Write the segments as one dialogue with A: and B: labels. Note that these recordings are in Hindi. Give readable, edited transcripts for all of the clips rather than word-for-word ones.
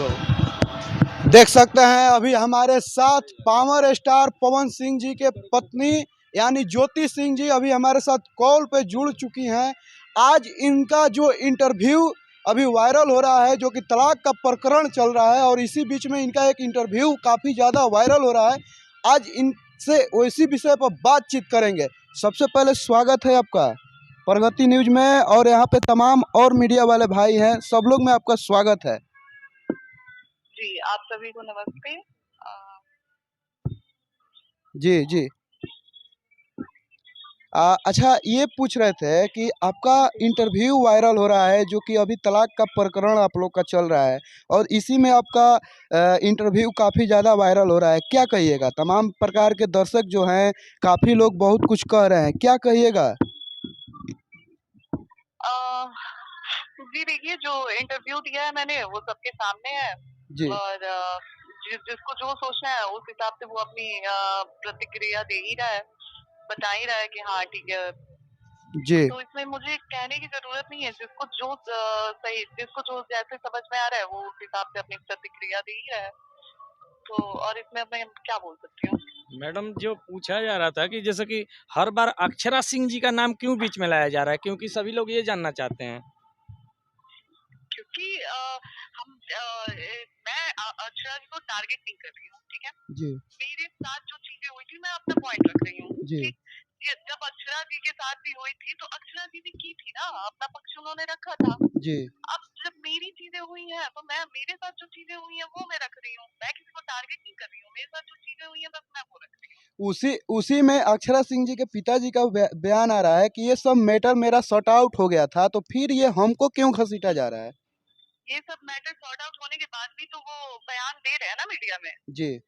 A: को। देख सकते हैं अभी हमारे साथ पावर स्टार पवन सिंह जी के पत्नी यानी ज्योति सिंह जी अभी हमारे साथ कॉल पे जुड़ चुकी हैं। आज इनका जो इंटरव्यू अभी वायरल हो रहा है, जो कि तलाक का प्रकरण चल रहा है, और इसी बीच में इनका एक इंटरव्यू काफ़ी ज़्यादा वायरल हो रहा है। आज इनसे इसी विषय पर बातचीत करेंगे। सबसे पहले स्वागत है आपका प्रगति न्यूज में, और यहाँ पे तमाम और मीडिया वाले भाई हैं, सब लोग में आपका स्वागत है।
B: जी, आप सभी को नमस्ते।
A: जी जी। अच्छा, ये पूछ रहे थे कि आपका इंटरव्यू वायरल हो रहा है, जो कि अभी तलाक का प्रकरण आप लोग का चल रहा है, और इसी में आपका इंटरव्यू काफ़ी ज़्यादा वायरल हो रहा है। क्या कहिएगा? तमाम प्रकार के दर्शक जो हैं, काफ़ी लोग बहुत कुछ कह रहे हैं, क्या कहिएगा?
B: जी देखिए, जो इंटरव्यू दिया है मैंने वो सबके सामने है,
A: जी
B: और जिसको जो सोचना है उस हिसाब से वो अपनी प्रतिक्रिया दे ही रहा है, बता ही रहा है कि हाँ ठीक है।
A: जी
B: तो इसमें मुझे कहने की जरूरत नहीं है, जिसको जो सही, जिसको जो जैसे समझ में आ रहा है वो उस हिसाब से अपनी प्रतिक्रिया दे ही रहा है। तो और इसमें मैं क्या बोल सकती हूँ?
C: मैडम, जो पूछा जा रहा था कि जैसे कि हर बार अक्षरा सिंह जी का नाम क्यों बीच में लाया जा रहा है, क्योंकि सभी लोग ये जानना चाहते हैं।
B: क्योंकि मैं अक्षरा जी को टारगेट नहीं कर रही हूँ, ठीक है।
A: जी
B: मेरे साथ जो चीजें हुई थी मैं अपना पॉइंट रख रही हूँ,
A: जी
B: ठीक। जब अक्षरा जी के साथ भी हुई थी तो अक्षरा जी ने की थी ना, अपना पक्ष उन्होंने रखा था।
A: जी।
B: अब जब मेरी चीजें हुई हैं तो मैं, मेरे साथ जो चीजें हुई हैं वो मैं रख रही हूँ, मैं किसी को टारगेट नहीं कर रही हूँ। मेरे साथ जो चीजें हुई हैं बस मैं वो रख रही हूँ।
A: उसी में अक्षरा सिंह जी के पिताजी का बयान आ रहा है कि ये सब मैटर मेरा सॉर्ट आउट हो गया था, तो फिर ये हमको क्यों घसीटा जा रहा है?
B: ये सब मैटर सॉर्ट आउट होने के बाद भी तो वो बयान दे रहे हैं ना मीडिया में।
A: जी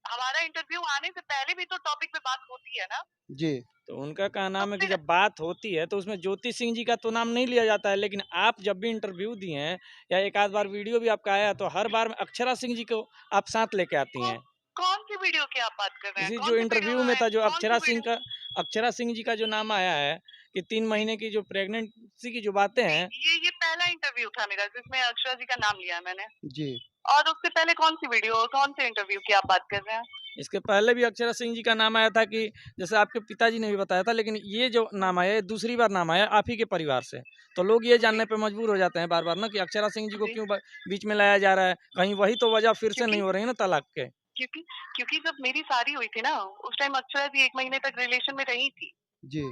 B: हमारा इंटरव्यू आने से पहले भी तो टॉपिक पे बात होती है ना।
A: जी।
C: तो उनका कहना
B: तो
C: है कि
B: फिर
C: जब बात होती है तो उसमें ज्योति सिंह जी का तो नाम नहीं लिया जाता है, लेकिन आप जब भी इंटरव्यू दिए हैं या एक आध बार वीडियो भी आपका आया तो हर बार में अक्षरा सिंह जी को आप साथ लेके आती
B: कौन
C: हैं।
B: कौन सी वीडियो की आप बात कर रहे हैं?
C: इसी
B: कौन
C: जो
B: सी वीडियो
C: इंटरव्यू में
B: में?
C: था, जो
B: कौन सी वीडियो?
C: अक्षरा सिंह जी का जो नाम आया है कि 3 महीने की जो प्रेगनेंसी की जो बातें
B: नहीं,
C: हैं।
B: ये पहला इंटरव्यू था मेरा जिसमें अक्षरा जी का नाम लिया है मैंने।
A: जी।
B: और उससे पहले कौन सी वीडियो, कौन से इंटरव्यू की आप बात कर रहे हैं?
C: इसके पहले भी अक्षरा सिंह जी का नाम आया था कि जैसे आपके पिताजी ने भी बताया था, लेकिन ये जो नाम आया, ये दूसरी बार नाम आया आप ही के परिवार से। तो लोग ये
B: जी
C: जानने पे मजबूर हो जाते हैं बार बार ना कि अक्षरा सिंह जी को
B: जी।
C: क्यों बीच में लाया जा रहा है। कहीं वही तो वजह फिर से नहीं
B: क्योंकि
C: हो रही है ना तलाक के।
B: क्योंकि क्योंकि जब मेरी शादी हुई थी ना, उस टाइम अक्षरा जी 1 महीने तक रिलेशन में रही थी।
A: जी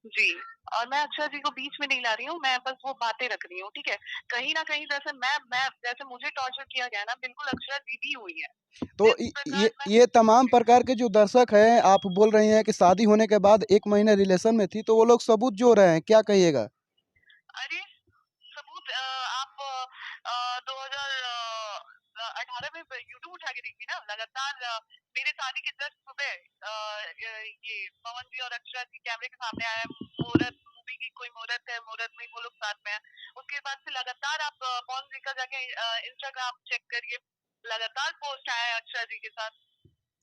B: जी। और मैं अक्षरा जी को बीच में नहीं ला रही हूँ, मैं बस वो बातें रख रही हूँ, ठीक है। कहीं ना कहीं जैसे मैं जैसे मुझे टॉर्चर किया गया ना, बिल्कुल अक्षरा जी भी हुई है।
A: तो
B: जिस प्रकार मैं,
A: ये तमाम प्रकार के जो दर्शक हैं, आप बोल रही हैं कि शादी होने के बाद 1 महीने रिलेशन में थी, तो वो लोग सबूत जो रहे हैं, क्या कहिएगा?
B: अरे सबूत आप 2018 में यूट्यूब उठा के देखिए ना, लगातार मेरे शादी के जस्ट सुबह ये पवन जी और अक्षरा जी कैमरे के सामने आया। मुहूर्त मूवी की कोई मुहूर्त है, मुहूर्त में वो लोग साथ में है। उसके बाद से लगातार आप पवन जी का जाके इंस्टाग्राम चेक करिए, लगातार पोस्ट आया है अक्षरा जी के साथ।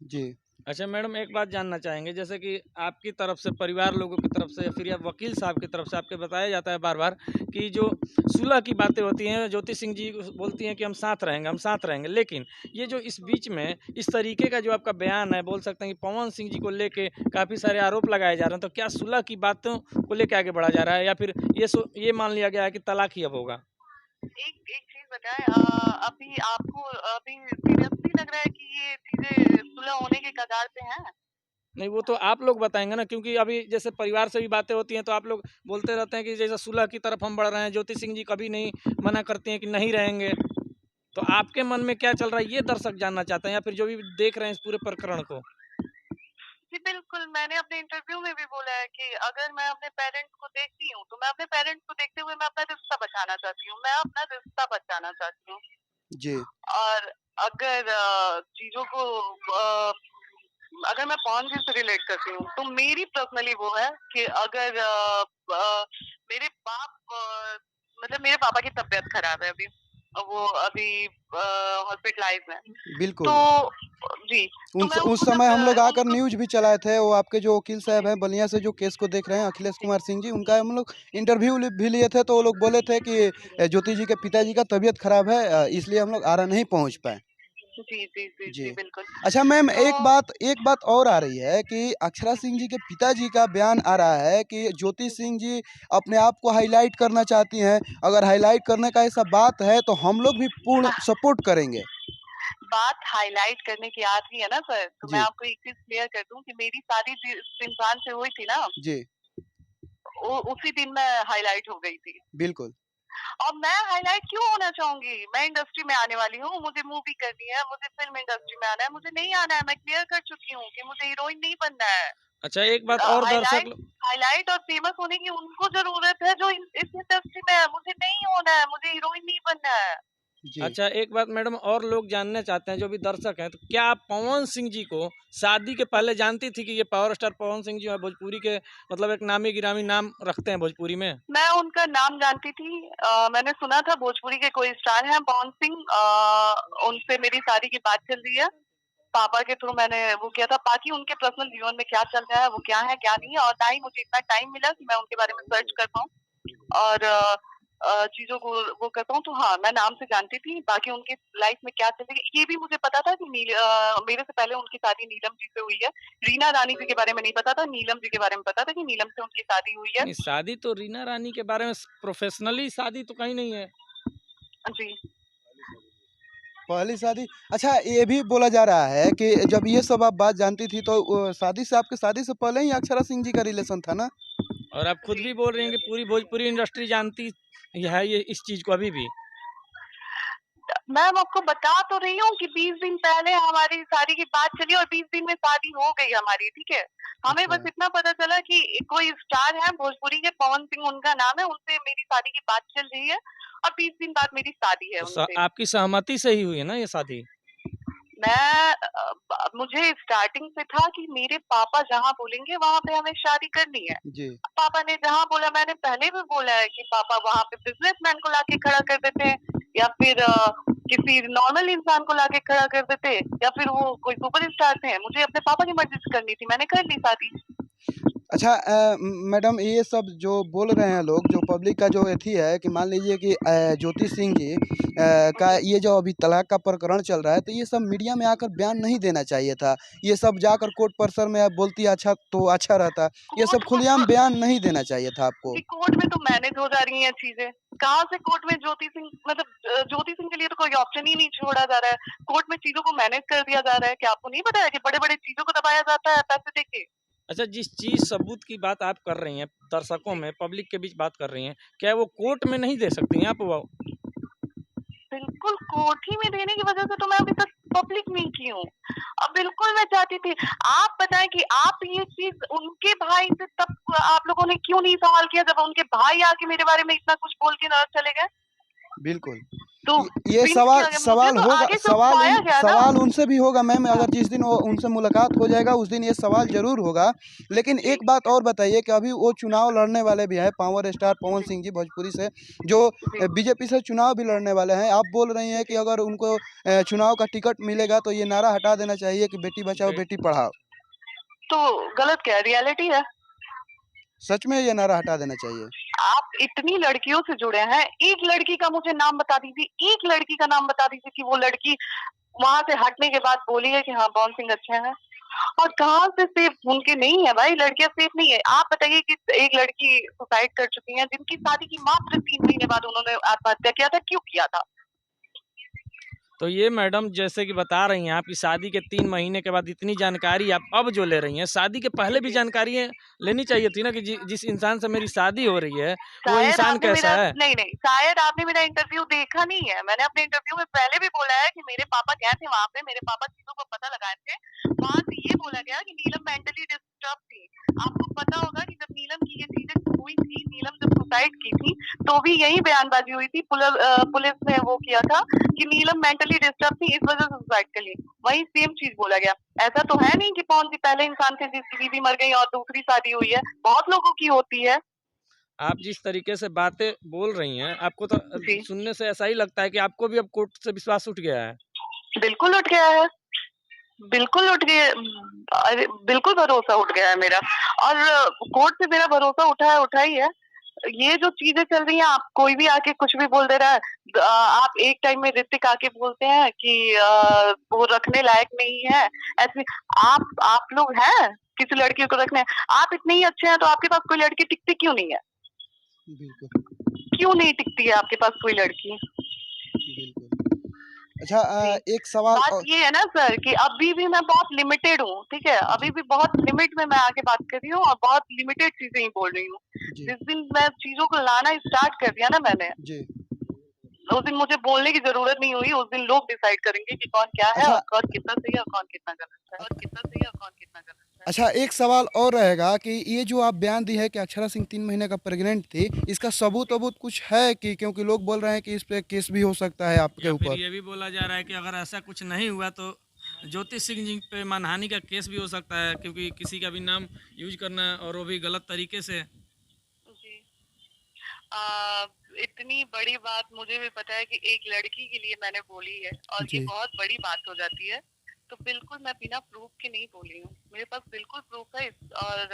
A: जी
C: अच्छा मैडम, एक बात जानना चाहेंगे, जैसे कि आपकी तरफ से, परिवार लोगों की तरफ से, या फिर या वकील साहब की तरफ से आपके बताया जाता है बार बार कि जो सुलह की बातें होती हैं, ज्योति सिंह जी बोलती हैं कि हम साथ रहेंगे, हम साथ रहेंगे, लेकिन ये जो इस बीच में इस तरीके का जो आपका बयान है, बोल सकते हैं कि पवन सिंह जी को लेके काफ़ी सारे आरोप लगाए जा रहे हैं, तो क्या सुलह की बातों को लेके आगे बढ़ा जा रहा है, या फिर ये मान लिया गया है कि तलाक ही अब होगा?
B: एक एक चीज बताएं, अभी आपको अभी सीरियसली लग रहा है कि ये चीजें सुलह होने के कगार पे हैं?
C: नहीं, वो तो आप लोग बताएंगे ना, क्योंकि अभी जैसे परिवार से भी बातें होती हैं तो आप लोग बोलते रहते हैं कि जैसे सुलह की तरफ हम बढ़ रहे हैं, ज्योति सिंह जी कभी नहीं मना करती हैं कि नहीं रहेंगे। तो आपके मन में क्या चल रहा है, ये दर्शक जानना चाहते हैं, या फिर जो भी देख रहे हैं इस पूरे प्रकरण को।
B: जी बिल्कुल, मैंने अपने इंटरव्यू में भी बोला है कि अगर मैं अपने पेरेंट्स को देखती हूँ तो मैं अपने पेरेंट्स को देखते हुए मैं अपना रिश्ता बचाना चाहती हूँ, मैं अपना रिश्ता बचाना चाहती हूँ।
A: जी
B: और अगर चीजों को अगर मैं पवन जी से रिलेट करती हूँ तो मेरी पर्सनली वो है कि अगर मेरे मतलब मेरे पापा की तबीयत खराब है अभी, वो अभी हॉस्पिटलाइज है। तो
A: बिल्कुल।
B: जी, तो मैं
A: उस
B: उनको
A: समय हम लोग आकर
B: उनको
A: न्यूज भी चलाए थे, वो आपके जो वकील साहब हैं बलिया से जो केस को देख रहे हैं अखिलेश कुमार सिंह जी, उनका हम लोग इंटरव्यू भी लिए थे, तो वो लोग बोले थे कि ज्योति जी के पिताजी का तबीयत खराब है, इसलिए हम लोग आरा नहीं पहुंच पाए।
B: जी, जी, जी,
A: जी।
B: जी, बिल्कुल।
A: अच्छा मैम,
B: तो
A: एक बात और आ रही है कि अक्षरा सिंह जी के पिताजी का बयान आ रहा है कि ज्योति सिंह जी अपने आप को हाईलाइट करना चाहती हैं। अगर हाईलाइट करने का ऐसा बात है तो हम लोग भी पूर्ण
B: हाँ,
A: सपोर्ट करेंगे।
B: बात हाइलाइट करने की आ रही है ना सर, तो मैं
A: जी,
B: आपको एक चीज़ क्लियर कर दूँ कि मेरी शादी जिस इंसान से हुई थी ना,
A: जी,
B: वो उसी दिन मैं हाइलाइट हो गई थी।
A: बिल्कुल।
B: और मैं हाइलाइट क्यों होना चाहूँगी? मैं इंडस्ट्री में आने वाली हूँ, मुझे मूवी करनी है, मुझे फ़िल्म इंडस्ट्री में आना है, मुझे नहीं आना है, मैं क्लियर कर चुकी हूँ कि मुझे हीरोइन नहीं बनना है।
C: अच्छा, एक बात और दर्शक
B: हाइलाइट हाइलाइट और फेमस होने की उनको ज़रूरत है जो इस इंडस्ट्री में है, मुझे नहीं होना है, मुझे हीरोइन नहीं बनना है।
A: जी।
C: अच्छा, एक बात मैडम और लोग जानना चाहते हैं जो भी दर्शक हैं, तो क्या आप पवन सिंह जी को शादी के पहले जानती थी कि ये पावर स्टार पवन सिंह जी हैं, भोजपुरी के मतलब एक नामी गिरामी नाम रखते हैं भोजपुरी में?
B: मैं उनका नाम जानती थी। मैंने सुना था भोजपुरी के कोई स्टार हैं पवन सिंह, उनसे मेरी शादी की बात चल रही है। पापा के थ्रू मैंने वो किया था। बाकी उनके पर्सनल जीवन में क्या चल रहा है, वो क्या है, क्या नहीं है, और ना ही मुझे इतना टाइम मिला कि मैं उनके बारे में सर्च कर पाऊँ और चीज़ों को वो कर पाऊँ। तो हाँ, मैं नाम से जानती थी। बाकी उनकी लाइफ में क्या चल रही है, ये भी मुझे पता था कि मेरे से पहले उनकी शादी नीलम जी से हुई है। रीना रानी जी के बारे में नहीं पता था, नीलम जी के बारे में पता था कि नीलम से उनकी शादी हुई है।
C: नहीं, शादी तो रीना रानी के बारे में प्रोफेशनली शादी तो कहीं नहीं है।
B: जी।
A: पहली शादी, अच्छा ये भी बोला जा रहा है कि जब ये सब आप बात जानती थी तो शादी से आपके शादी से पहले ही अक्षरा सिंह जी का रिलेशन था ना?
C: और आप खुद
B: जी।
C: भी बोल रही हैं कि पूरी भोजपुरी इंडस्ट्री जानती है ये इस चीज़ को अभी भी।
B: मैम आपको बता तो रही हूँ कि 20 दिन पहले हमारी शादी की बात चली और 20 दिन में शादी हो गई हमारी, ठीक है? हमें
A: अच्छा,
B: बस इतना पता चला कि कोई स्टार है भोजपुरी के, पवन सिंह उनका नाम है, उनसे मेरी शादी की बात चल रही है और 20 दिन बाद मेरी शादी है
C: तो
B: उनसे।
C: आपकी सहमति से ही हुई है ना ये शादी?
B: मुझे स्टार्टिंग से था कि मेरे पापा जहाँ बोलेंगे वहाँ पे हमें शादी करनी है।
A: जी,
B: पापा ने जहाँ बोला, मैंने पहले भी बोला है कि पापा वहाँ पे बिजनेसमैन को लाके खड़ा कर देते हैं या फिर किसी नॉर्मल इंसान को लाके खड़ा कर देते, या फिर वो कोई सुपरस्टार थे। मुझे अपने पापा की मर्जी से करनी थी, मैंने कर ली शादी।
A: अच्छा मैडम, ये सब जो बोल रहे हैं लोग, जो पब्लिक का जो एथी है कि मान लीजिए कि ज्योति सिंह जी का ये जो अभी तलाक का प्रकरण चल रहा है, तो ये सब मीडिया में आकर बयान नहीं देना चाहिए था। ये सब जाकर कोर्ट परिसर में आप बोलती अच्छा तो अच्छा रहता। ये सब
B: कोर्ट को
A: खुलेआम बयान नहीं देना चाहिए था आपको।
B: जी, कोर्ट में तो मैनेज हो जा रही हैं चीजें। कहाँ से कोर्ट में ज्योति सिंह, मतलब ज्योति सिंह के लिए तो कोई ऑप्शन ही नहीं छोड़ा जा रहा है। कोर्ट में चीजों को मैनेज कर दिया जा रहा है। क्या आपको नहीं पता है कि बड़े बड़े चीजों को दबाया जाता है पैसे देके?
C: अच्छा, जिस चीज़ सबूत की बात आप कर रही हैं, दर्शकों
B: जी,
C: में, पब्लिक के बीच बात कर रही हैं, क्या वो कोर्ट में नहीं दे सकती हैं आप वो?
B: बिल्कुल कोर्ट ही में देने की वजह से तो मैं अभी तक पब्लिक में की हूँ। अब बिल्कुल मैं चाहती थी। आप बताएं कि आप ये चीज उनके भाई से तब आप लोगों ने क्यों नहीं सवाल किया जब उनके भाई आके मेरे बारे में इतना कुछ बोल के ना चले गए?
A: बिल्कुल।
B: तो
A: ये
B: पिंच
A: सवाल
B: किया गया, मुझे
A: सवाल
B: तो
A: होगा,
B: आगे से उकसाया गया ना।
A: सवाल उनसे भी होगा मैम,
B: हाँ,
A: अगर जिस दिन वो उनसे मुलाकात हो जाएगा उस दिन ये सवाल ज़रूर होगा। लेकिन
B: जी,
A: एक बात और बताइए कि अभी वो चुनाव लड़ने वाले भी हैं, पावर स्टार पवन
B: जी,
A: सिंह जी भोजपुरी से, जो
B: जी,
A: बीजेपी से चुनाव भी लड़ने वाले हैं। आप बोल रही हैं कि
B: जी।
A: अगर उनको चुनाव का टिकट मिलेगा तो ये नारा हटा देना चाहिए कि बेटी बचाओ
C: बे
A: बेटी पढ़ाओ।
B: तो गलत क्या है? रियलिटी है।
A: सच में ये नारा हटा देना चाहिए।
B: आप इतनी लड़कियों से जुड़े हैं, एक लड़की का मुझे नाम बता दीजिए, एक लड़की का नाम बता दीजिए कि वो लड़की वहाँ से हटने के बाद बोली है कि हाँ, पवन सिंह अच्छे हैं। और कहाँ से सेफ उनके नहीं है भाई, लड़कियां सेफ नहीं है। आप बताइए कि एक लड़की सुसाइड कर चुकी है जिनकी शादी की मात्र 3 महीने बाद उन्होंने आत्महत्या किया था, क्यों किया था?
C: तो ये मैडम जैसे कि बता रही हैं आपकी शादी के 3 महीने के बाद इतनी जानकारी आप अब जो ले रही हैं, शादी के पहले भी
B: जी।
C: जानकारियाँ लेनी चाहिए थी ना कि जिस इंसान से मेरी शादी हो रही है, वो
B: शायद
C: इंसान
B: आपने
C: कैसा
B: मेरा
C: है?
B: नहीं, नहीं, शायद आपने मेरा इंटरव्यू देखा नहीं है। मैंने अपने इंटरव्यू में पहले भी बोला है कि मेरे पापा गए थे वहाँ पे, मेरे पापा चीज़ों को पता लगाए थे। वहाँ से ये बोला गया कि नीलम मेंटली डिस्टर्ब थी। आपको पता होगा कि जब नीलम की ये चीज़ें हुई थी, नीलम जब सुसाइड की थी, तो भी यही बयानबाजी हुई थी। पुलिस ने वो किया था कि नीलम मेंटली डिस्टर्ब थी, इस वजह से सुसाइड कर ली। वही सेम चीज़ बोला गया। ऐसा तो है नहीं कि पवन जी पहले इंसान थे जिसकी बीवी मर गई और दूसरी शादी हुई है। बहुत लोगों की होती है।
C: आप जिस तरीके से बातें बोल रही हैं, आपको तो
B: जी,
C: सुनने से ऐसा ही लगता है कि आपको भी अब कोर्ट से विश्वास उठ गया है।
B: बिल्कुल उठ गया है। बिल्कुल उठ गए। अरे बिल्कुल भरोसा उठ गया है मेरा, और कोर्ट से मेरा भरोसा उठा ही है। ये जो चीजें चल रही हैं, आप कोई भी आके कुछ भी बोल दे रहा है। आप एक टाइम में ऋतिक आके बोलते हैं कि वो रखने लायक नहीं है। ऐसे आप लोग हैं किसी लड़की को रखने, आप इतने ही अच्छे हैं तो आपके पास कोई लड़की टिकती क्यों नहीं है?
A: बिल्कुल
B: क्यों नहीं टिकती है आपके पास कोई लड़की?
A: बिल्कुल। अच्छा
B: जी।
A: एक सवाल
B: बात
A: और
B: ये है ना सर कि अभी भी मैं बहुत लिमिटेड हूँ, ठीक है? अभी
A: जी
B: भी बहुत लिमिट में मैं आके बात कर रही हूँ और बहुत लिमिटेड चीज़ें ही बोल रही हूँ।
A: जी
B: जिस दिन मैं चीज़ों को लाना स्टार्ट कर दिया ना मैंने,
A: जी।
B: उस दिन मुझे बोलने की ज़रूरत नहीं हुई, उस दिन लोग डिसाइड करेंगे कि कौन क्या है और
A: अच्छा
B: कौन कितना सही है और कौन कितना गलत है,
A: अच्छा एक सवाल और रहेगा कि ये जो आप बयान दी है कि अक्षरा सिंह 3 महीने का प्रेग्नेंट थी, इसका सबूत कुछ है कि क्योंकि लोग बोल रहे हैं कि इस पे केस भी हो सकता है आपके
C: या फिर
A: ऊपर?
C: ये भी बोला जा रहा है कि अगर ऐसा कुछ नहीं हुआ तो ज्योति सिंह जी पे मानहानि का केस भी हो सकता है, क्योंकि किसी का भी नाम यूज करना और वो भी गलत तरीके से।
B: जी। इतनी बड़ी बात मुझे भी पता है कि एक लड़की के लिए मैंने बोली है और ये
A: जी
B: बहुत बड़ी बात हो जाती है। तो बिल्कुल मैं बिना प्रूफ के नहीं बोली हूँ। मेरे पास बिल्कुल प्रूफ है और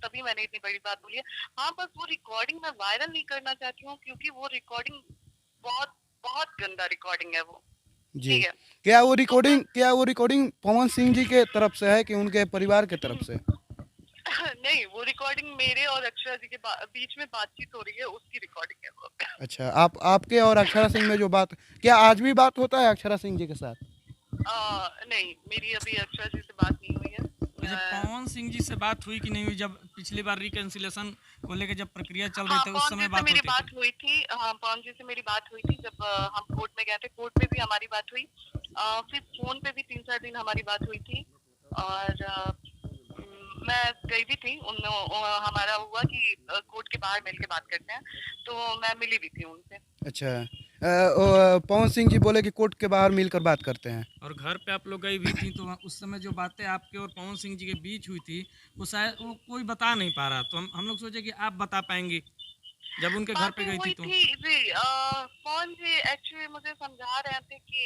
B: तभी मैंने इतनी बड़ी बात बोली है। हाँ, बस वो रिकॉर्डिंग मैं वायरल नहीं करना चाहती हूँ क्योंकि वो रिकॉर्डिंग बहुत बहुत गंदा रिकॉर्डिंग है वो।
A: जी।
B: ठीक है। तो बस
A: क्या वो रिकॉर्डिंग पवन सिंह जी के तरफ से है कि उनके परिवार के तरफ से?
B: नहीं, वो रिकॉर्डिंग मेरे और अक्षरा जी के बीच में बातचीत हो रही है, उसकी रिकॉर्डिंग है वो।
A: अच्छा आप आपके और अक्षरा सिंह में जो बात, क्या आज भी बात होता है अक्षरा सिंह जी के साथ?
B: नहीं, मेरी अभी अक्षरा जी से बात नहीं हुई है।
C: वैसे
B: मैं
C: पवन सिंह जी से बात हुई कि नहीं हुई, जब पिछली बार रिकन्सिलेशन को लेकर जब प्रक्रिया चल रही
B: हाँ,
C: थी उस
B: पवन जी
C: समय
B: से
C: बात
B: मेरी
C: होती थी?
B: बात हुई थी। हाँ, पवन जी से मेरी बात हुई थी जब हम कोर्ट में गए थे। कोर्ट में भी हमारी बात हुई। फिर फ़ोन पे भी 3-4 दिन हमारी बात हुई थी और मैं गई भी थी। हमारा हुआ कि कोर्ट के बाहर मिल के बात करते हैं, तो मैं मिली भी थी उनसे।
A: अच्छा पवन सिंह जी बोले कि कोर्ट के बाहर मिलकर बात करते हैं।
C: और घर पे आप लोग गई भी थी तो उस समय जो बातें आपके और पवन सिंह जी के बीच हुई थी वो शायद वो कोई बता नहीं पा रहा, तो हम लोग सोचे कि आप बता पाएंगी जब उनके घर पे
B: बातें
C: गई थी
B: हुई
C: तो।
B: थी जी। पवन जी एक्चुअली मुझे समझा रहे थे कि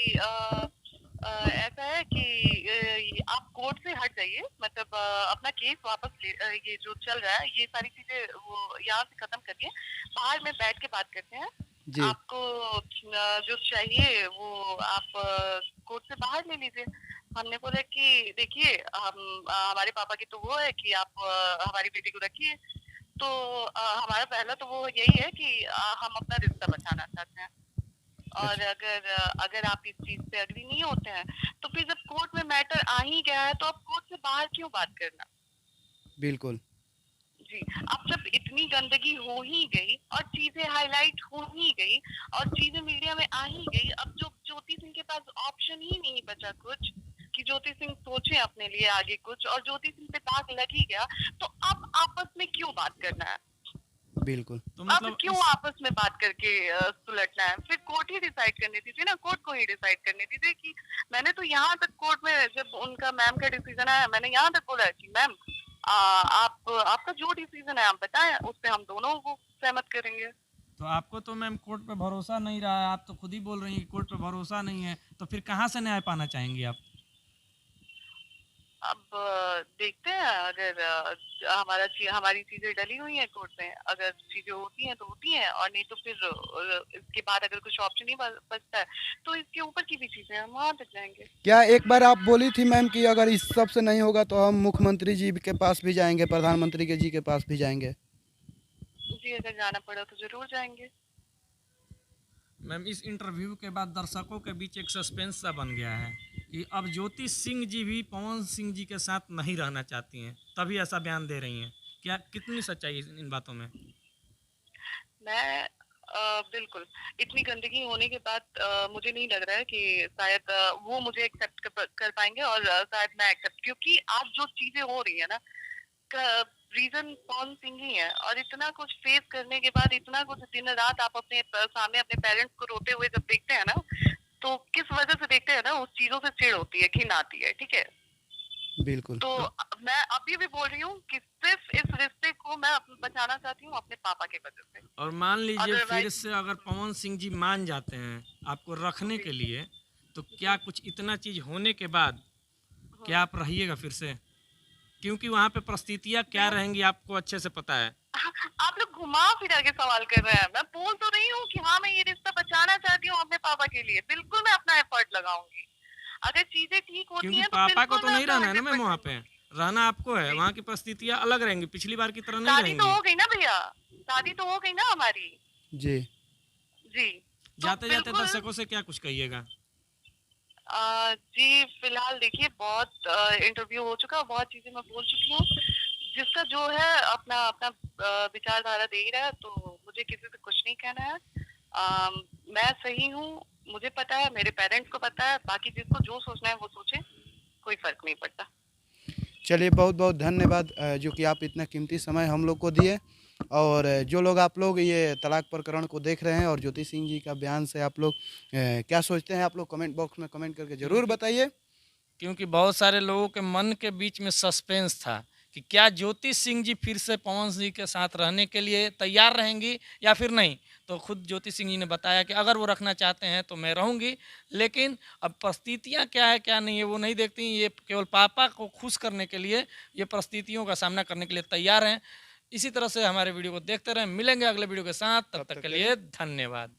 B: ऐसा है कि आप कोर्ट से हट जाइए, मतलब अपना केस वापस ये जो चल रहा है ये सारी चीजें वो यहाँ से खत्म करिए, बाहर में बैठ के बात करते हैं।
A: जी
B: आपको जो चाहिए वो आप कोर्ट से बाहर ले लीजिए। हमने बोला कि देखिए हमारे पापा की तो वो है कि आप हमारी बेटी को रखिए। तो हमारा पहला तो वो यही है कि हम अपना रिश्ता बचाना चाहते हैं और
A: अच्छा
B: अगर आप इस चीज पे अग्री नहीं होते हैं तो फिर जब कोर्ट में मैटर आ ही गया है तो आप कोर्ट से बाहर क्यों बात करना?
A: बिल्कुल
B: जी। अब जब इतनी गंदगी हो ही गई और चीजें हाईलाइट हो ही गई और चीजें मीडिया में आ ही गई, अब जो ज्योति सिंह के पास ऑप्शन ही नहीं बचा कुछ कि ज्योति सिंह सोचे अपने लिए आगे कुछ, और ज्योति सिंह पे दाग लग ही गया, तो अब आपस में क्यों बात करना है?
A: बिल्कुल
C: तो
B: अब
C: मतलब
B: क्यों
C: इस
B: आपस में बात करके सुलटना है? फिर कोर्ट ही डिसाइड करनी थी ना, कोर्ट को ही डिसाइड करनी थी कि मैंने तो यहाँ तक कोर्ट में जब उनका मैम का डिसीजन आया मैंने यहाँ तक बोला कि मैम आप आपका जो डिसीजन है आप बताएं, उस पे हम दोनों को सहमत करेंगे।
C: तो आपको तो मैम कोर्ट पे भरोसा नहीं रहा है, आप तो खुद ही बोल रही हैं कि कोर्ट पे भरोसा नहीं है, तो फिर कहाँ से न्याय पाना चाहेंगी आप?
B: अब देखते हैं, अगर हमारी चीजें डली हुई हैं कोर्ट में, अगर चीजें होती हैं तो होती हैं और नहीं तो फिर इसके बाद अगर कुछ ऑप्शन नहीं बचता है तो इसके ऊपर की भी चीजें हम वहां तक जाएंगे।
A: क्या एक बार आप बोली थी मैम कि अगर इस सब से नहीं होगा तो हम मुख्यमंत्री जी के पास भी जाएंगे, प्रधानमंत्री के जी के पास भी जाएंगे?
B: जी, अगर जाना पड़ा तो जरूर जाएंगे।
C: मैम इस इंटरव्यू के बाद दर्शकों के बीच एक सस्पेंस सा बन गया है कि अब ज्योति सिंह जी भी पवन सिंह जी के साथ नहीं रहना चाहती हैं, तभी ऐसा बयान दे रही हैं। क्या कितनी सच्चाई है इन बातों में?
B: मैं बिल्कुल इतनी गंदगी होने के बाद मुझे नहीं लग रहा है कि शायद वो मुझे एक्सेप्ट कर पाएंगे और शायद मैं एक्सेप्ट, क्योंकि आज जो चीजें हो रही है ना, रीजन पवन सिंह ही है। और इतना कुछ फेस करने के बाद, इतना कुछ दिन रात आप अपने सामने अपने पेरेंट्स को रोते हुए जब देखते हैं ना, तो किस वजह से देखते हैं ना, उस चीजों से चिढ़ होती है, घिन आती है, ठीक है?
A: बिल्कुल
B: तो
C: तो
B: मैं अभी भी बोल रही हूँ कि सिर्फ इस रिश्ते को मैं बचाना चाहती हूँ अपने पापा की वजह से।
C: और मान लीजिए फिर
B: अदरवाइज
C: से अगर पवन सिंह जी मान जाते हैं आपको रखने
B: जी
C: के लिए, तो क्या
B: जी
C: कुछ इतना चीज होने के बाद क्या आप रहिएगा फिर से? क्योंकि वहाँ पे परिस्थितियाँ क्या रहेंगी आपको अच्छे से पता है।
B: आप लोग घुमा फिरा के सवाल कर रहे हैं। मैं बोल तो रही हूँ कि हाँ मैं ये रिश्ता बचाना चाहती हूँ अपने पापा के लिए, बिल्कुल मैं अपना एफर्ट लगाऊंगी। अगर चीजें ठीक होती
C: क्योंकि
B: हैं तो
C: पापा को
B: बिल्कुल
C: तो
B: मैं
C: नहीं
B: अपना
C: रहना है ना मैम
B: 100%
C: वहाँ पे,
B: दूंगी।
C: रहना आपको है।
B: जी।
C: वहाँ की परिस्थितियाँ अलग रहेंगी, पिछली बार की तरह नहीं
B: शादी तो
C: रहेंगी।
B: हो गई ना भैया, शादी तो हो गई ना हमारी।
A: जी।
B: जी। तो
C: जाते जाते
B: बिल्कुल
C: दर्शकों से क्या कुछ कहिएगा?
B: जी फिलहाल देखिए बहुत इंटरव्यू हो चुका, बहुत चीजें मैं बोल चुकी हूँ। जिसका जो है अपना अपना विचारधारा दे ही रहा है, तो मुझे किसी से कुछ नहीं कहना है। मैं सही हूँ, मुझे पता है, मेरे पेरेंट्स को पता है, बाकी जिसको जो सोचना है वो सोचे, कोई फर्क नहीं पड़ता।
A: चलिए बहुत बहुत धन्यवाद जो कि आप इतना कीमती समय हम लोग को दिए। और जो लोग आप लोग ये तलाक प्रकरण को देख रहे हैं और ज्योति सिंह जी का बयान से आप लोग क्या सोचते हैं, आप लोग कमेंट बॉक्स में कमेंट करके ज़रूर
C: क्योंकि
A: बताइए।
C: क्योंकि बहुत सारे लोगों के मन के बीच में सस्पेंस था कि क्या ज्योति सिंह जी फिर से पवन सिंह के साथ रहने के लिए तैयार रहेंगी या फिर नहीं। तो खुद ज्योति सिंह जी ने बताया कि अगर वो रखना चाहते हैं तो मैं रहूंगी, लेकिन अब परिस्थितियां क्या है क्या नहीं है वो नहीं देखती, ये केवल पापा को खुश करने के लिए ये परिस्थितियों का सामना करने के लिए तैयार हैं। इसी तरह से हमारे वीडियो को देखते रहें, मिलेंगे अगले वीडियो के साथ, तब तक के लिए धन्यवाद।